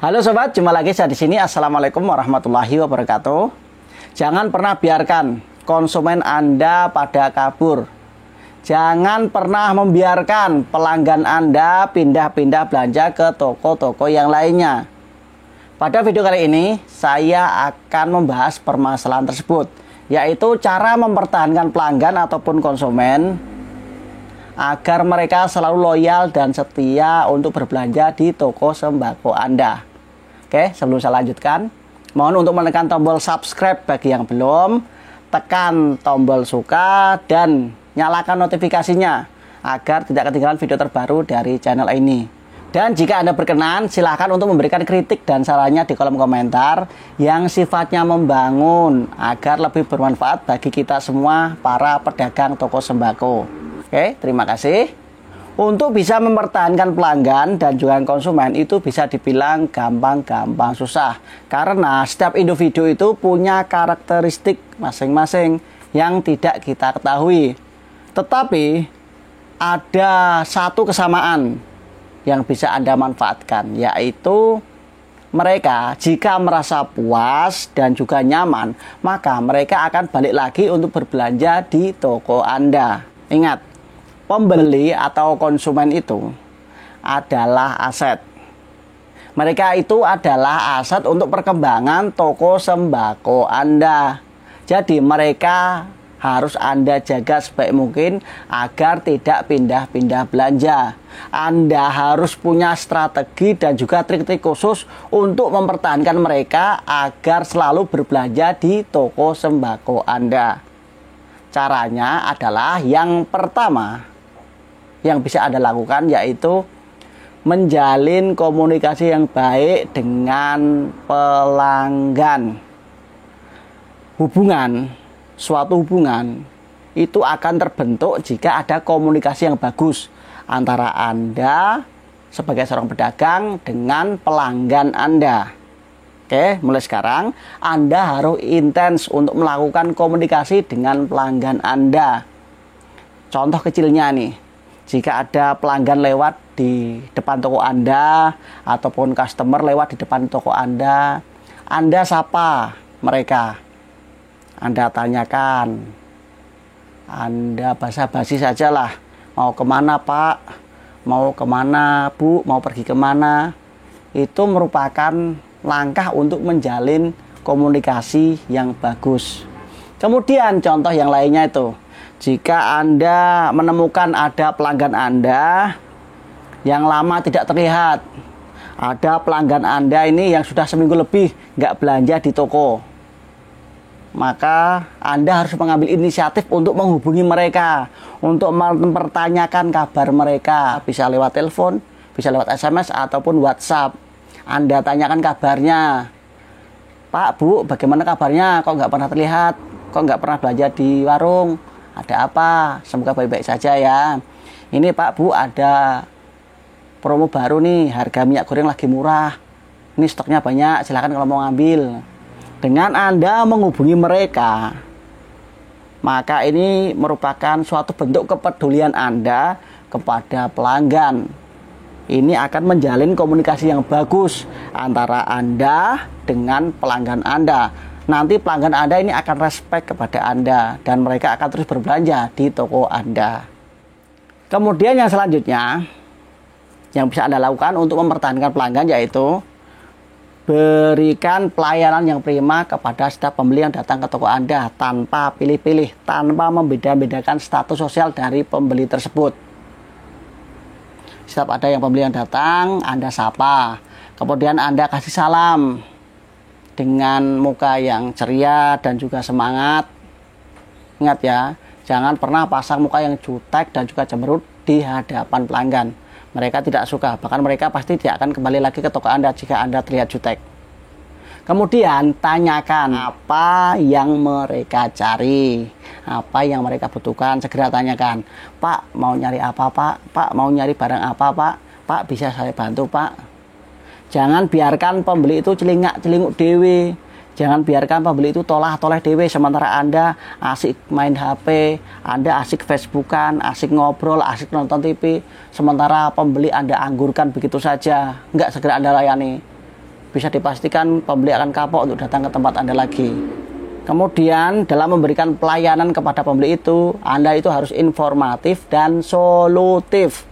Halo sobat, jumpa lagi saya di sini. Assalamualaikum warahmatullahi wabarakatuh. Jangan pernah biarkan konsumen Anda pada kabur. Jangan pernah membiarkan pelanggan Anda pindah-pindah belanja ke toko-toko yang lainnya. Pada video kali ini, saya akan membahas permasalahan tersebut, yaitu cara mempertahankan pelanggan ataupun konsumen agar mereka selalu loyal dan setia untuk berbelanja di toko sembako Anda. Oke, sebelum saya lanjutkan, mohon untuk menekan tombol subscribe bagi yang belum, tekan tombol suka dan nyalakan notifikasinya agar tidak ketinggalan video terbaru dari channel ini. Dan jika Anda berkenan, silahkan untuk memberikan kritik dan sarannya di kolom komentar yang sifatnya membangun agar lebih bermanfaat bagi kita semua para pedagang toko sembako. Oke, terima kasih. Untuk bisa mempertahankan pelanggan dan juga konsumen itu bisa dibilang gampang-gampang susah. Karena setiap individu itu punya karakteristik masing-masing yang tidak kita ketahui. Tetapi ada satu kesamaan yang bisa Anda manfaatkan, yaitu mereka jika merasa puas dan juga nyaman, maka mereka akan balik lagi untuk berbelanja di toko Anda. Ingat, pembeli atau konsumen itu adalah aset. Mereka itu adalah aset untuk perkembangan toko sembako Anda. Jadi mereka harus Anda jaga sebaik mungkin agar tidak pindah-pindah belanja. Anda harus punya strategi dan juga trik-trik khusus untuk mempertahankan mereka agar selalu berbelanja di toko sembako Anda. Caranya adalah yang pertama yang bisa Anda lakukan yaitu menjalin komunikasi yang baik dengan pelanggan. Suatu hubungan itu akan terbentuk jika ada komunikasi yang bagus antara Anda sebagai seorang pedagang dengan pelanggan Anda. Oke, mulai sekarang Anda harus intens untuk melakukan komunikasi dengan pelanggan Anda. Contoh kecilnya nih, jika ada pelanggan lewat di depan toko Anda ataupun customer lewat di depan toko Anda sapa mereka. Anda tanyakan, Anda basa-basi sajalah, mau kemana Pak, mau kemana Bu, mau pergi kemana. Itu merupakan langkah untuk menjalin komunikasi yang bagus. Kemudian contoh yang lainnya itu, jika Anda menemukan ada pelanggan Anda yang lama tidak terlihat, ada pelanggan Anda ini yang sudah seminggu lebih nggak belanja di toko, maka Anda harus mengambil inisiatif untuk menghubungi mereka, untuk mempertanyakan kabar mereka, bisa lewat telepon, bisa lewat SMS ataupun WhatsApp. Anda tanyakan kabarnya, Pak, Bu, bagaimana kabarnya? Kok nggak pernah terlihat? Kok nggak pernah belanja di warung? Ada apa? Semoga baik-baik saja ya. Ini Pak, Bu, ada promo baru nih, harga minyak goreng lagi murah. Ini stoknya banyak, silahkan kalau mau ngambil. Dengan Anda menghubungi mereka, maka ini merupakan suatu bentuk kepedulian Anda kepada pelanggan. Ini akan menjalin komunikasi yang bagus antara Anda dengan pelanggan Anda. Nanti pelanggan Anda ini akan respect kepada Anda dan mereka akan terus berbelanja di toko Anda. Kemudian yang selanjutnya yang bisa Anda lakukan untuk mempertahankan pelanggan yaitu berikan pelayanan yang prima kepada setiap pembeli yang datang ke toko Anda tanpa pilih-pilih, tanpa membeda-bedakan status sosial dari pembeli tersebut. Setiap ada yang pembeli yang datang, Anda sapa. Kemudian Anda kasih salam dengan muka yang ceria dan juga semangat. Ingat ya, jangan pernah pasang muka yang jutek dan juga cemberut di hadapan pelanggan. Mereka tidak suka, bahkan mereka pasti tidak akan kembali lagi ke toko Anda jika Anda terlihat jutek. Kemudian tanyakan apa yang mereka cari, apa yang mereka butuhkan, segera tanyakan. Pak, mau nyari apa Pak? Pak, mau nyari barang apa Pak? Pak, bisa saya bantu Pak? Jangan biarkan pembeli itu celingak-celinguk dewe. Jangan biarkan pembeli itu tolah-toleh dewe sementara Anda asik main HP, Anda asik Facebookan, asik ngobrol, asik nonton TV, sementara pembeli Anda anggurkan begitu saja, nggak segera Anda layani. bisa dipastikan pembeli akan kapok untuk datang ke tempat Anda lagi. Kemudian dalam memberikan pelayanan kepada pembeli itu, Anda itu harus informatif dan solutif.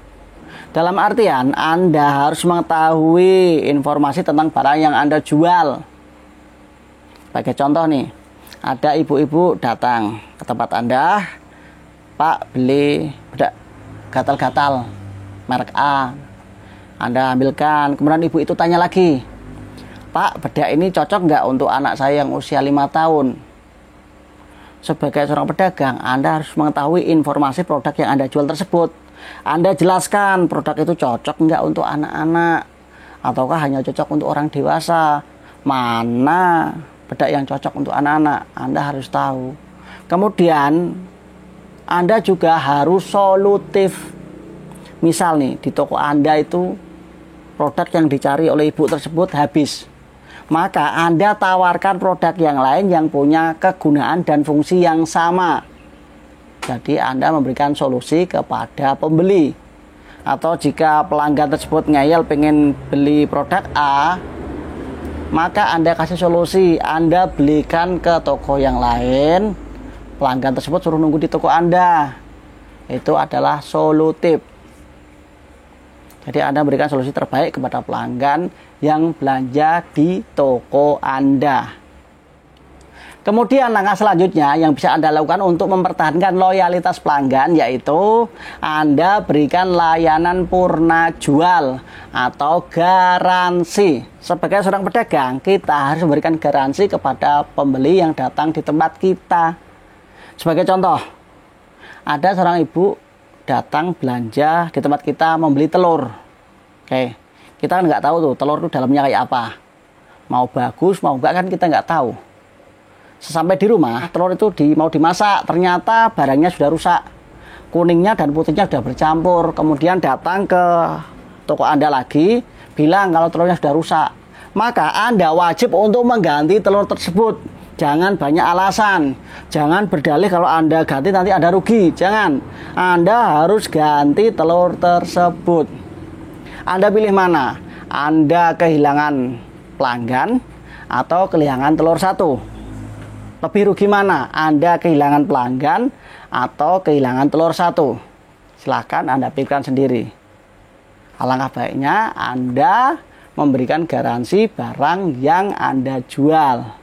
Dalam artian Anda harus mengetahui informasi tentang barang yang Anda jual. Sebagai contoh nih, ada ibu-ibu datang ke tempat Anda, Pak beli bedak gatal-gatal merek A. Anda ambilkan, kemudian ibu itu tanya lagi, Pak, bedak ini cocok nggak untuk anak saya yang usia 5 tahun? Sebagai seorang pedagang, Anda harus mengetahui informasi produk yang Anda jual tersebut. Anda jelaskan produk itu cocok nggak untuk anak-anak, ataukah hanya cocok untuk orang dewasa. Mana bedak yang cocok untuk anak-anak, Anda harus tahu. Kemudian, Anda juga harus solutif. Misal nih, di toko Anda itu produk yang dicari oleh ibu tersebut habis. Maka Anda tawarkan produk yang lain yang punya kegunaan dan fungsi yang sama. Jadi Anda memberikan solusi kepada pembeli. Atau jika pelanggan tersebut ngeyel pengen beli produk A, maka Anda kasih solusi. Anda belikan ke toko yang lain, pelanggan tersebut suruh nunggu di toko Anda. Itu adalah solutif. Jadi Anda berikan solusi terbaik kepada pelanggan yang belanja di toko Anda. Kemudian langkah selanjutnya yang bisa Anda lakukan untuk mempertahankan loyalitas pelanggan, yaitu Anda berikan layanan purna jual atau garansi. Sebagai seorang pedagang, kita harus memberikan garansi kepada pembeli yang datang di tempat kita. Sebagai contoh, ada seorang ibu datang belanja di tempat kita membeli telur. Oke, kita kan nggak tahu tuh telur itu dalamnya kayak apa. Mau bagus, mau enggak kan kita nggak tahu. Sesampai di rumah, telur itu mau dimasak, ternyata barangnya sudah rusak. Kuningnya dan putihnya sudah bercampur. Kemudian datang ke toko Anda lagi, bilang kalau telurnya sudah rusak. Maka Anda wajib untuk mengganti telur tersebut. Jangan banyak alasan. Jangan berdalih kalau Anda ganti nanti Anda rugi. Jangan. Anda harus ganti telur tersebut. Anda pilih mana? Anda kehilangan pelanggan atau kehilangan telur satu? Lebih rugi mana? Anda kehilangan pelanggan atau kehilangan telur satu? Silahkan Anda pikirkan sendiri. Alangkah baiknya Anda memberikan garansi barang yang Anda jual.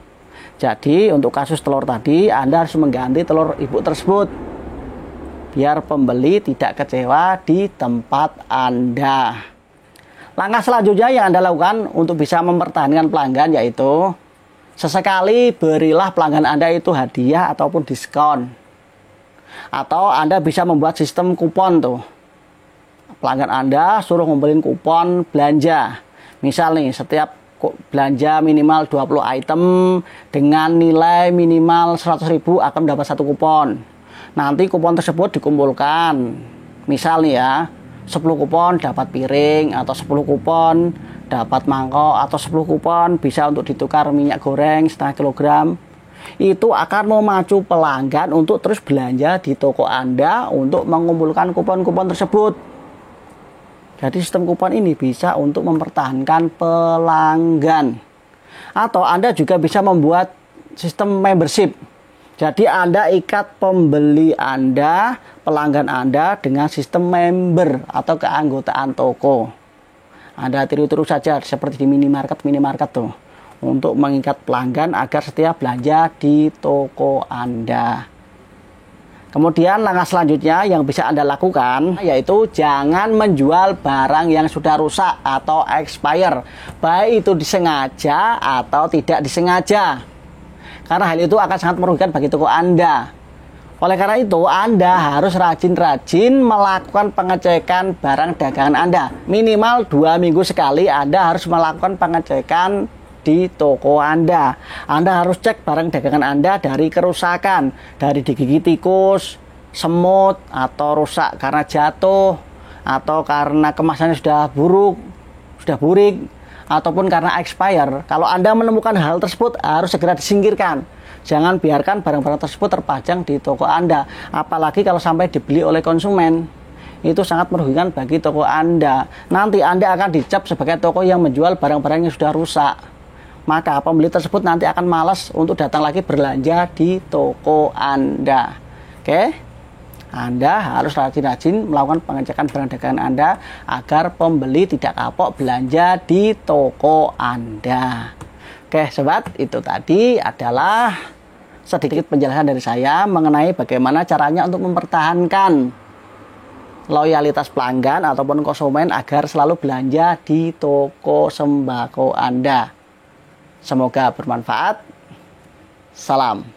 Jadi untuk kasus telur tadi, Anda harus mengganti telur ibu tersebut biar pembeli tidak kecewa di tempat Anda. Langkah selanjutnya yang Anda lakukan untuk bisa mempertahankan pelanggan, yaitu sesekali berilah pelanggan Anda itu hadiah ataupun diskon. Atau Anda bisa membuat sistem kupon tuh. Pelanggan Anda suruh ngumpulin kupon belanja. Misal nih, setiap belanja minimal 20 item dengan nilai minimal 100.000 akan mendapat satu kupon. Nanti kupon tersebut dikumpulkan. Misal nih ya, 10 kupon dapat piring, atau 10 kupon dapat mangkok, atau 10 kupon bisa untuk ditukar minyak goreng setengah kilogram. Itu akan memacu pelanggan untuk terus belanja di toko Anda untuk mengumpulkan kupon-kupon tersebut. Jadi sistem kupon ini bisa untuk mempertahankan pelanggan. Atau Anda juga bisa membuat sistem membership. Jadi Anda ikat pembeli Anda, pelanggan Anda dengan sistem member atau keanggotaan toko. Anda tiru-tiru saja seperti di minimarket tuh, untuk mengikat pelanggan agar setia belanja di toko Anda. Kemudian langkah selanjutnya yang bisa Anda lakukan, yaitu jangan menjual barang yang sudah rusak atau expire, baik itu disengaja atau tidak disengaja. Karena hal itu akan sangat merugikan bagi toko Anda. Oleh karena itu, Anda harus rajin-rajin melakukan pengecekan barang dagangan Anda. Minimal 2 minggu sekali Anda harus melakukan pengecekan di toko Anda. Anda harus cek barang dagangan Anda dari kerusakan, dari digigit tikus, semut, atau rusak karena jatuh, atau karena kemasannya sudah buruk, sudah burik, ataupun karena expire. Kalau Anda menemukan hal tersebut, harus segera disingkirkan. Jangan biarkan barang-barang tersebut terpajang di toko Anda, apalagi kalau sampai dibeli oleh konsumen. itu sangat merugikan bagi toko Anda. Nanti Anda akan dicap sebagai toko yang menjual barang-barang yang sudah rusak. Maka pembeli tersebut nanti akan malas untuk datang lagi belanja di toko Anda. Oke? Anda harus rajin-rajin melakukan pengecekan barang dagangan Anda agar pembeli tidak kapok belanja di toko Anda. Oke, sobat, itu tadi adalah sedikit penjelasan dari saya mengenai bagaimana caranya untuk mempertahankan loyalitas pelanggan ataupun konsumen agar selalu belanja di toko sembako Anda. Semoga bermanfaat. Salam.